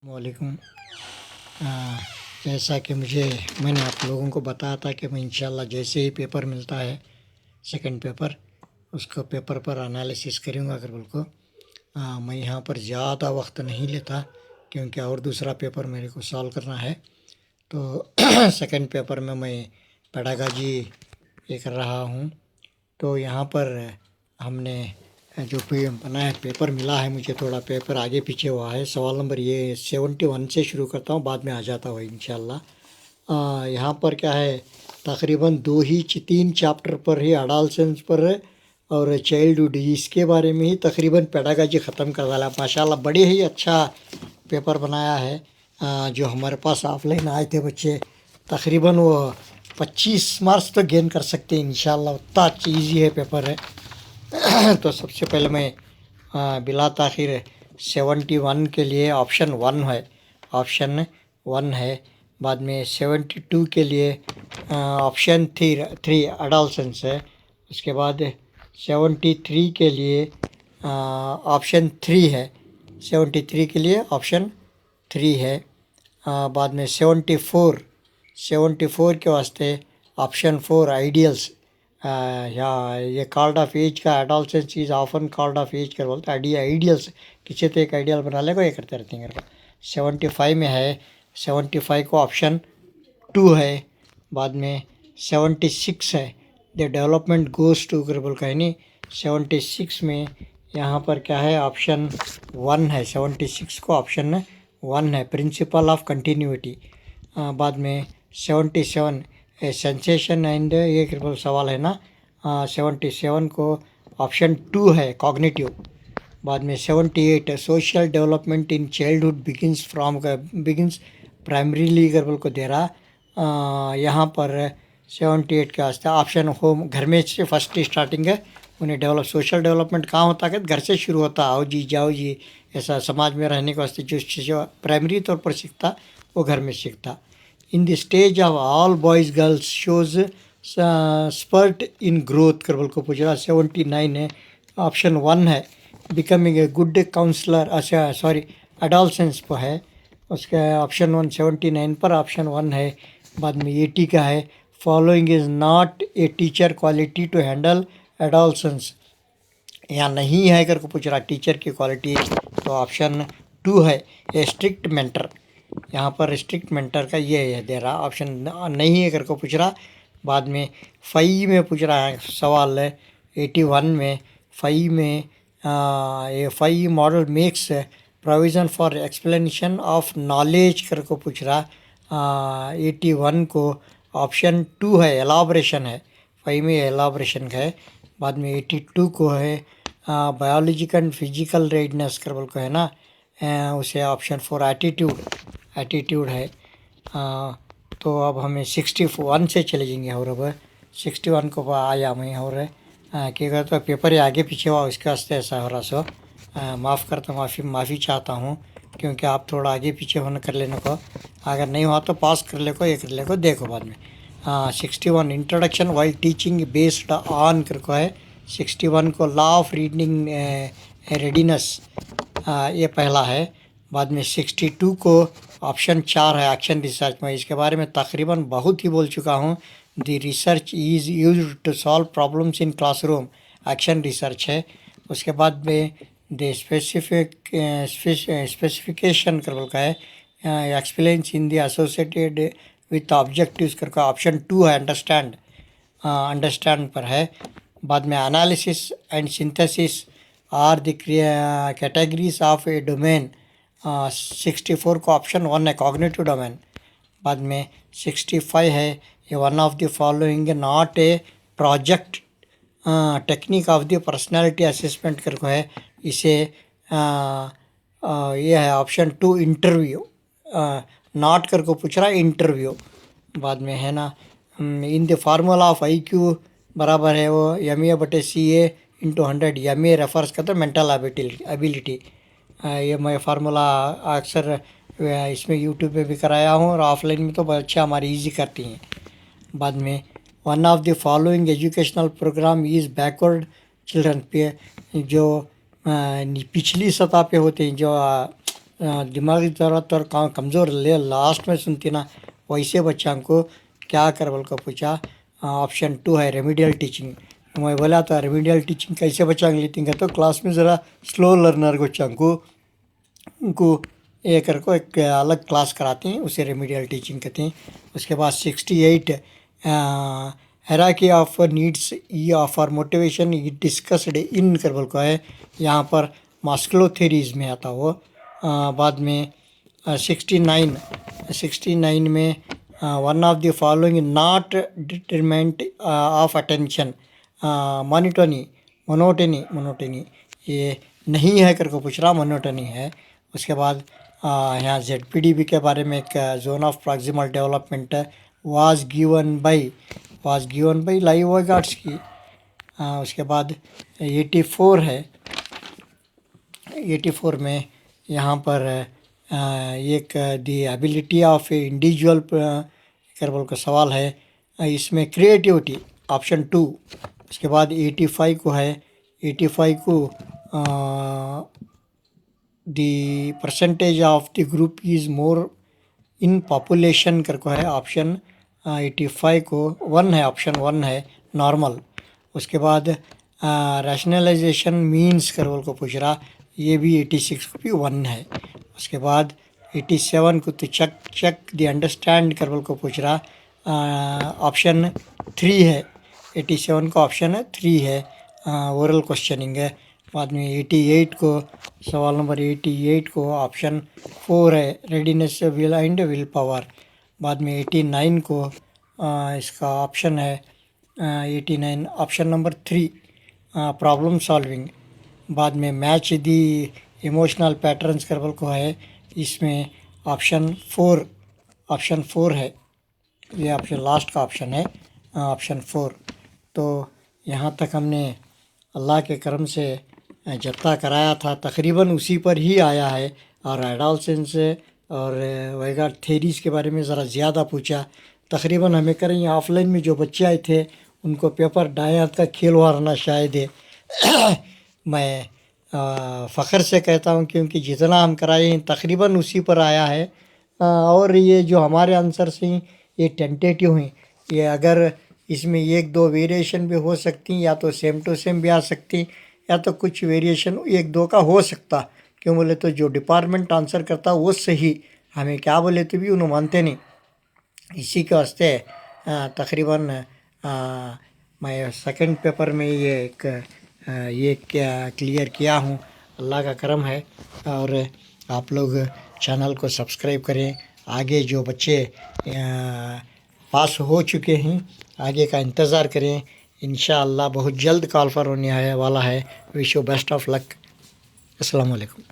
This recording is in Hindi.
वालेकुम। जैसा कि मैंने आप लोगों को बताया था कि मैं इंशाल्लाह जैसे ही पेपर मिलता है सेकंड पेपर उसको पेपर पर एनालिसिस करूँगा अगर को। मैं यहाँ पर ज़्यादा वक्त नहीं लेता क्योंकि और दूसरा पेपर मेरे को सॉल्व करना है। तो सेकंड पेपर में मैं पेडागॉजी ये कर रहा हूँ। तो यहाँ पर हमने जो बना है पेपर मिला है मुझे, थोड़ा पेपर आगे पीछे हुआ है। सवाल नंबर ये 71 से शुरू करता हूँ, बाद में आ जाता हूँ इंशाल्लाह। यहाँ पर क्या है, तकरीबन 3 चैप्टर पर ही अडोलेसेंस पर और चाइल्डहुड इसके बारे में ही तकरीबन पेडागॉजी ख़त्म कर डाला। माशाल्लाह बड़े ही अच्छा पेपर बनाया है। जो हमारे पास ऑफलाइन आए थे बच्चे, तकरीबन वो 25 मार्क्स तो गेन कर सकते हैं इंशाल्लाह, उतना ईजी है पेपर है। तो सबसे पहले मैं बिला ताखिर 71 के लिए ऑप्शन वन है। बाद में 72 के लिए ऑप्शन थ्री अडोलेसेंस है। उसके बाद 73 के लिए ऑप्शन 3 है। 73 के लिए ऑप्शन 3 है। बाद में 74 के वास्ते ऑप्शन 4 आइडियल्स। या ये कॉल्ड ऑफ एज का adolescence is often called of age कर बोलते हैं। आइडियल्स किसी तो एक आइडियल बना ले को ये करते रहते हैं। 75 में है, 75 को ऑप्शन 2 है। बाद में 76 है, द डेवलपमेंट गोज टू कर बोल का है नहीं। 76 में यहाँ पर क्या है, ऑप्शन 1 है। 76 को ऑप्शन 1 है, प्रिंसिपल ऑफ कंटिन्यूटी। बाद में 77 सेंसेशन एंड ये कृपल सवाल है ना। 77 को ऑप्शन 2 है, कॉग्निटिव। बाद में 78 social development in childhood begins primarily करबल को दे रहा। यहाँ पर 78 के वास्ते ऑप्शन होम, घर में से फर्स्ट स्टार्टिंग है। उन्हें सोशल डेवलपमेंट कहाँ होता है, घर से शुरू होता। आओ जी जाओ जी, ऐसा समाज में रहने के वास्ते जो प्राइमरी तौर पर सीखता वो घर में सीखता। In the stage of all boys girls shows spurt in growth करबल को पूछ रहा। 79 है, ऑप्शन 1 है, बिकमिंग ए गुड काउंसलर। अच्छा सॉरी, एडोलेसेंस पर है, उसका ऑप्शन 1 79 पर ऑप्शन 1 है। बाद में 80 का है, following is not a teacher quality to handle adolescence. यहाँ नहीं है करके पूछ रहा टीचर की क्वालिटी, तो ऑप्शन 2 है, ए स्ट्रिक्ट मेंटर। यहाँ पर स्ट्रिक्ट मेंटर का ये है दे रहा, ऑप्शन नहीं है करके पूछ रहा। बाद में 5 में पूछ रहा है सवाल है 81 में। 5 में ये 5 model makes provision for explanation of knowledge करके पूछ रहा। 81 को ऑप्शन 2 है, एलाब्रेशन है। 5 में एलाब्रेशन का है। बाद में 82 को है बायोलॉजिकल एंड फिजिकल रेडनेस कर बोल को है ना। उसे ऑप्शन 4 एटीट्यूड है। तो अब हमें 61 से चले जाएंगे। और अब 61 को आया मैं और क्या कहते तो पेपर आगे पीछे हुआ, उसके वास्ते ऐसा हो रहा। सो माफ़ करता, माफ़ी चाहता हूँ, क्योंकि आप थोड़ा आगे पीछे होने कर लेने को, अगर नहीं हुआ तो पास कर ले को, ये कर ले को, देखो बाद में। 61 introduction while teaching based on कर को है। 61 को लॉ ऑफ रीडिंग रेडीनेस, ये पहला है। बाद में 62 को ऑप्शन 4 है, एक्शन रिसर्च। मैं इसके बारे में तकरीबन बहुत ही बोल चुका हूँ। The research is used to solve problems in classroom, action research है। उसके बाद में द स्पेसिफिकेशन कर बोल का है, explains in the associated with objectives करके ऑप्शन 2 है, अंडरस्टैंड पर है। बाद में analysis and synthesis are the categories of a domain. 64 को ऑप्शन 1 है, कॉग्निटिव डोमेन। बाद में 65 है, ये one of the following not a project technique of the personality assessment करके है। इसे ये है ऑप्शन 2 इंटरव्यू, नॉट करके पूछ रहा है, इंटरव्यू। बाद में है ना, in the formula of IQ बराबर है वो MA/CA × 100। MA रेफर्स करते मेंटल एबिलिटी। ये मैं फार्मूला अक्सर इसमें यूट्यूब पे भी कराया हूँ, और ऑफलाइन में तो बच्चे हमारे इजी करती हैं। बाद में one of the following educational program is backward children पे, जो पिछली सतह पे होते हैं, जो दिमागी तौर पर कमज़ोर ले लास्ट में सुनती ना, वैसे बच्चा को क्या कर बोल को पूछा। ऑप्शन 2 है रेमिडियल टीचिंग। मैं बोला था रेमिडियल टीचिंग कैसे बच्चा लेती तो क्लास में ज़रा स्लो लर्नर बच्चा को उनको एक को एक अलग क्लास कराते हैं, उसे रेमिडियल टीचिंग कहते हैं। उसके बाद 68 hierarchy of needs E for motivation discussed in कर बोल को है, यहाँ पर मास्लो थेरीज में आता वो। बाद में 69 में one of the following not determinant of attention monotony ये नहीं है करके पूछ रहा, मोनोटनी है। उसके बाद यहाँ ZPDB के बारे में एक zone of proximal development was given by live guards की। उसके बाद 84 है, 84 में यहाँ पर एक द एबिलिटी ऑफ इंडिविजुअल कर बोल का सवाल है, इसमें क्रिएटिविटी ऑप्शन 2। उसके बाद 85 को है, 85 को the percentage of the group is more in population कर को है, ऑप्शन 85 को 1 है, ऑप्शन 1 है नॉर्मल। उसके बाद रैशनलाइजेशन मीन्स कर बोल को पूछ रहा, ये भी 86 को भी 1 है। उसके बाद 87 को तो चेक द अंडरस्टैंड कर बोल को पूछ रहा, ऑप्शन 3 है। 87 का ऑप्शन 3 है, ओरल क्वेश्चनिंग है। बाद में 88 को सवाल नंबर 88 को ऑप्शन 4 है, readiness will and will power. बाद में 89 को इसका ऑप्शन है 89 ऑप्शन नंबर 3 प्रॉब्लम सॉल्विंग। बाद में मैच दी इमोशनल पैटर्न्स कर बोल को है, इसमें ऑप्शन 4 है, ये ऑप्शन लास्ट का ऑप्शन है, ऑप्शन 4। तो यहाँ तक हमने अल्लाह के करम से जत्ता कराया था, तकरीबन उसी पर ही आया है। और एडोलसेंस और वैगार्ड थेरीज़ के बारे में ज़रा ज़्यादा पूछा। तकरीबन हमें करें ऑफलाइन में जो बच्चे आए थे उनको पेपर दाएं हाथ का खेल वारना शायद है। मैं फ़ख्र से कहता हूँ क्योंकि जितना हम कराए हैं तकरीबन उसी पर आया है। और ये जो हमारे आंसर से ये टेंटेटिव हैं, ये अगर इसमें 1-2 वेरिएशन भी हो सकती, या तो सेम टू सेम भी आ सकती, या तो कुछ वेरिएशन 1-2 का हो सकता। क्यों बोले तो जो डिपार्टमेंट आंसर करता वो सही, हमें क्या बोले तो भी उन्हें मानते नहीं। इसी के वास्ते तकरीबन मैं सेकंड पेपर में ये क्या क्लियर किया हूँ, अल्लाह का करम है। और आप लोग चैनल को सब्सक्राइब करें। आगे जो बच्चे पास हो चुके हैं आगे का इंतज़ार करें, इंशाअल्लाह बहुत जल्द कॉल फॉर होने वाला है। Wish you best of luck. अस्सलाम वालेकुम।